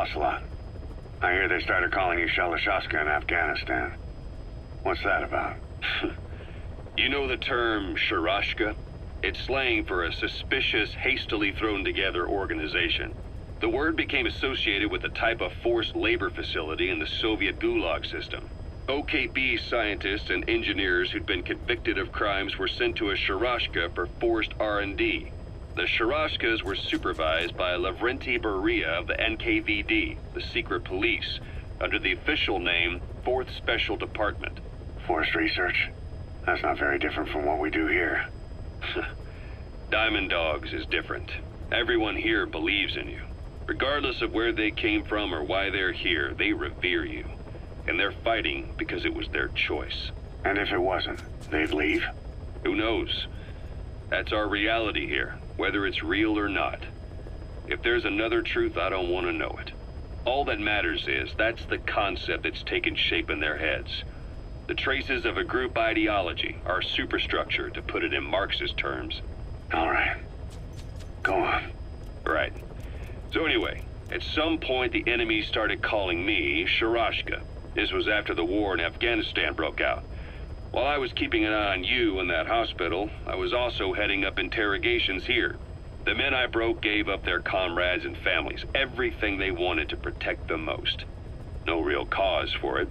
Ocelot. I hear they started calling you Shalashaska in Afghanistan. What's that about? You know the term Sharashka? It's slang for a suspicious, hastily thrown together organization. The word became associated with a type of forced labor facility in the Soviet Gulag system. OKB scientists and engineers who'd been convicted of crimes were sent to a Sharashka for forced R&D. The Sharashkas were supervised by Lavrenti Beria of the NKVD, the secret police, under the official name 4th Special Department. Forced research? That's not very different from what we do here. Diamond Dogs is different. Everyone here believes in you. Regardless of where they came from or why they're here, they revere you. And they're fighting because it was their choice. And if it wasn't, they'd leave? Who knows? That's our reality here, whether it's real or not. If there's another truth, I don't want to know it. All that matters is that's the concept that's taken shape in their heads. The traces of a group ideology, our superstructure, to put it in Marxist terms. All right. Go on. Right. So anyway, at some point the enemy started calling me Sharashka. This was after the war in Afghanistan broke out. While I was keeping an eye on you in that hospital, I was also heading up interrogations here. The men I broke gave up their comrades and families, everything they wanted to protect them most. No real cause for it.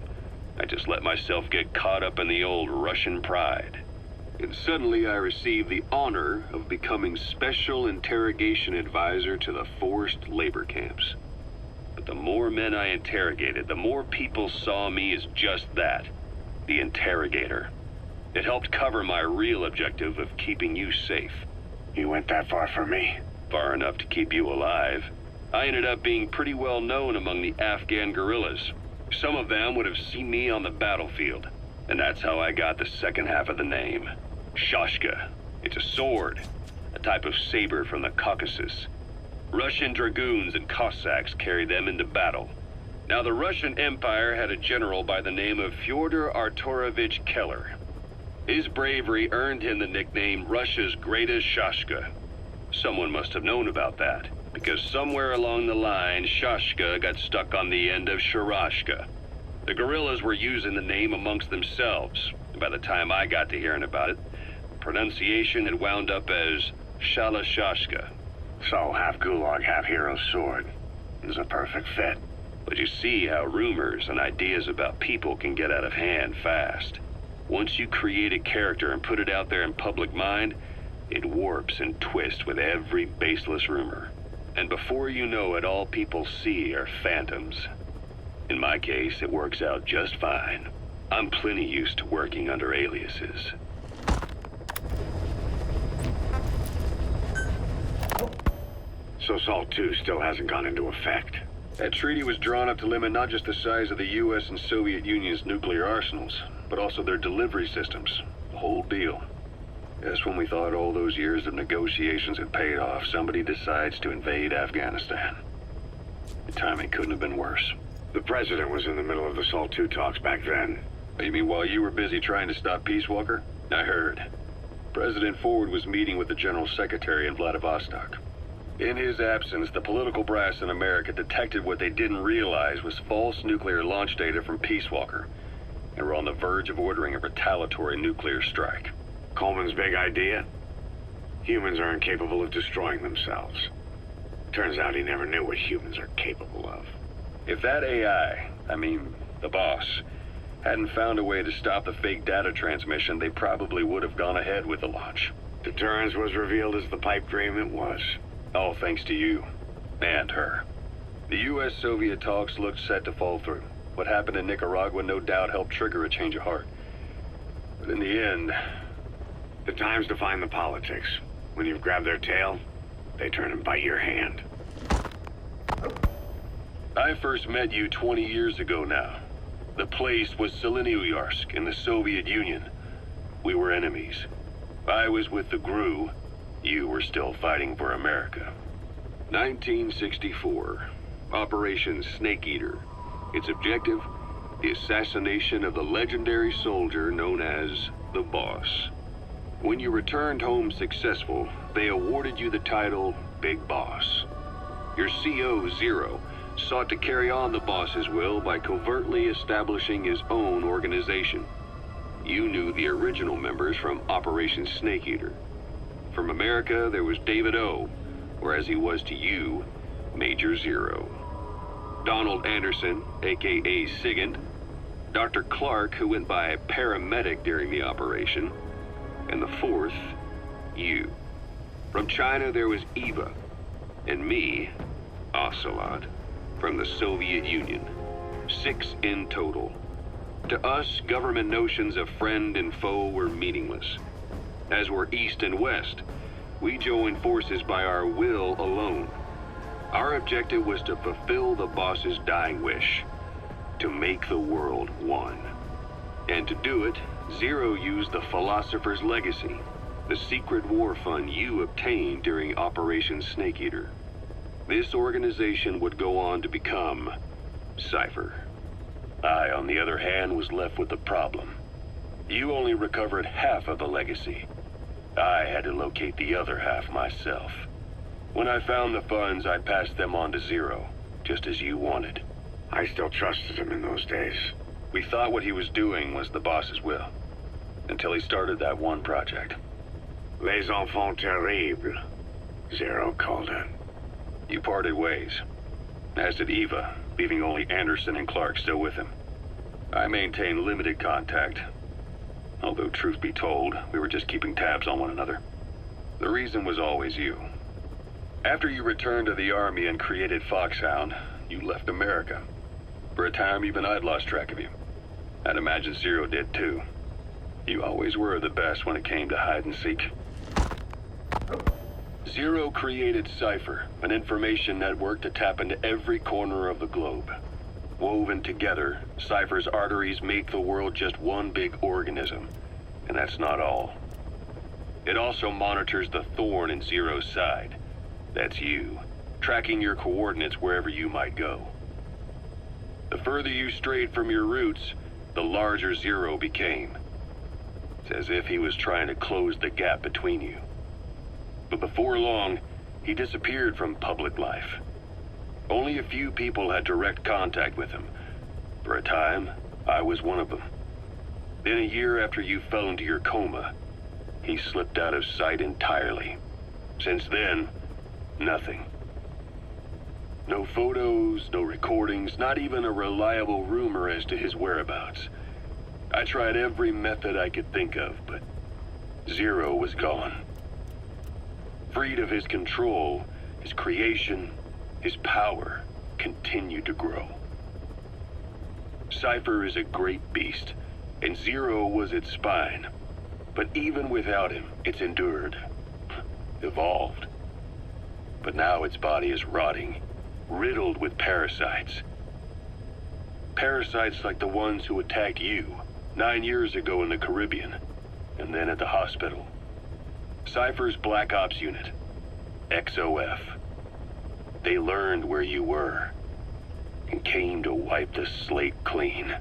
I just let myself get caught up in the old Russian pride. And suddenly I received the honor of becoming Special Interrogation Advisor to the forced labor camps. But the more men I interrogated, the more people saw me as just that, the interrogator. It helped cover my real objective of keeping you safe. You went that far for me? Far enough to keep you alive. I ended up being pretty well known among the Afghan guerrillas. Some of them would have seen me on the battlefield, and that's how I got the second half of the name. Shashka. It's a sword, a type of saber from the Caucasus. Russian dragoons and Cossacks carried them into battle. Now, the Russian Empire had a general by the name of Fyodor Arturovich Keller. His bravery earned him the nickname Russia's Greatest Shashka. Someone must have known about that, because somewhere along the line, Shashka got stuck on the end of Sharashka. The guerrillas were using the name amongst themselves, and by the time I got to hearing about it, pronunciation had wound up as Shalashashka. So, half Gulag, half Hero Sword. Is a perfect fit. But you see how rumors and ideas about people can get out of hand fast. Once you create a character and put it out there in public mind, it warps and twists with every baseless rumor. And before you know it, all people see are phantoms. In my case, it works out just fine. I'm plenty used to working under aliases. So SALT II still hasn't gone into effect? That treaty was drawn up to limit not just the size of the U.S. and Soviet Union's nuclear arsenals, but also their delivery systems. The whole deal. Just when we thought all those years of negotiations had paid off, somebody decides to invade Afghanistan. The timing couldn't have been worse. The president was in the middle of the SALT II talks back then. You mean while you were busy trying to stop Peace Walker? I heard. President Ford was meeting with the General Secretary in Vladivostok. In his absence, the political brass in America detected what they didn't realize was false nuclear launch data from Peace Walker, and were on the verge of ordering a retaliatory nuclear strike. Coleman's big idea? Humans are incapable of destroying themselves. Turns out he never knew what humans are capable of. If that AI, the boss, hadn't found a way to stop the fake data transmission, they probably would have gone ahead with the launch. Deterrence was revealed as the pipe dream it was. All thanks to you. And her. The U.S.-Soviet talks looked set to fall through. What happened in Nicaragua no doubt helped trigger a change of heart. But in the end... The time's to find the politics. When you've grabbed their tail, they turn and bite your hand. I first met you 20 years ago now. The place was Selenouyarsk in the Soviet Union. We were enemies. I was with the GRU. You were still fighting for America. 1964. Operation Snake Eater. Its objective? The assassination of the legendary soldier known as the Boss. When you returned home successful, they awarded you the title Big Boss. Your CO, Zero, sought to carry on the boss's will by covertly establishing his own organization. You knew the original members from Operation Snake Eater. From America, there was David O, or as he was to you, Major Zero. Donald Anderson, aka Sigint. Dr. Clark, who went by paramedic during the operation. And the fourth, you. From China, there was Eva. And me, Ocelot, from the Soviet Union. 6 in total. To us, government notions of friend and foe were meaningless. As were East and West, we joined forces by our will alone. Our objective was to fulfill the boss's dying wish, to make the world one. And to do it, Zero used the Philosopher's Legacy, the secret war fund you obtained during Operation Snake Eater. This organization would go on to become Cypher. I, on the other hand, was left with the problem. You only recovered half of the legacy. I had to locate the other half myself. When I found the funds, I passed them on to Zero, just as you wanted. I still trusted him in those days. We thought what he was doing was the boss's will, until he started that one project. Les enfants terribles, Zero called it. You parted ways, as did Eva, leaving only Anderson and Clark still with him. I maintained limited contact, although truth be told, we were just keeping tabs on one another. The reason was always you. After you returned to the Army and created Foxhound, you left America. For a time, even I'd lost track of you. I'd imagine Zero did too. You always were the best when it came to hide and seek. Zero created Cypher, an information network to tap into every corner of the globe. Woven together, Cypher's arteries make the world just one big organism. And that's not all. It also monitors the thorn in Zero's side. That's you, tracking your coordinates wherever you might go. The further you strayed from your roots, the larger Zero became. It's as if he was trying to close the gap between you. But before long, he disappeared from public life. Only a few people had direct contact with him. For a time, I was one of them. Then a year after you fell into your coma, he slipped out of sight entirely. Since then, nothing. No photos, no recordings, not even a reliable rumor as to his whereabouts. I tried every method I could think of, but Zero was gone. Freed of his control, his creation, his power continued to grow. Cypher is a great beast, and Zero was its spine. But even without him, it's endured, evolved. But now its body is rotting, riddled with parasites. Parasites like the ones who attacked you 9 years ago in the Caribbean, and then at the hospital. Cypher's Black Ops unit, XOF. They learned where you were, and came to wipe the slate clean.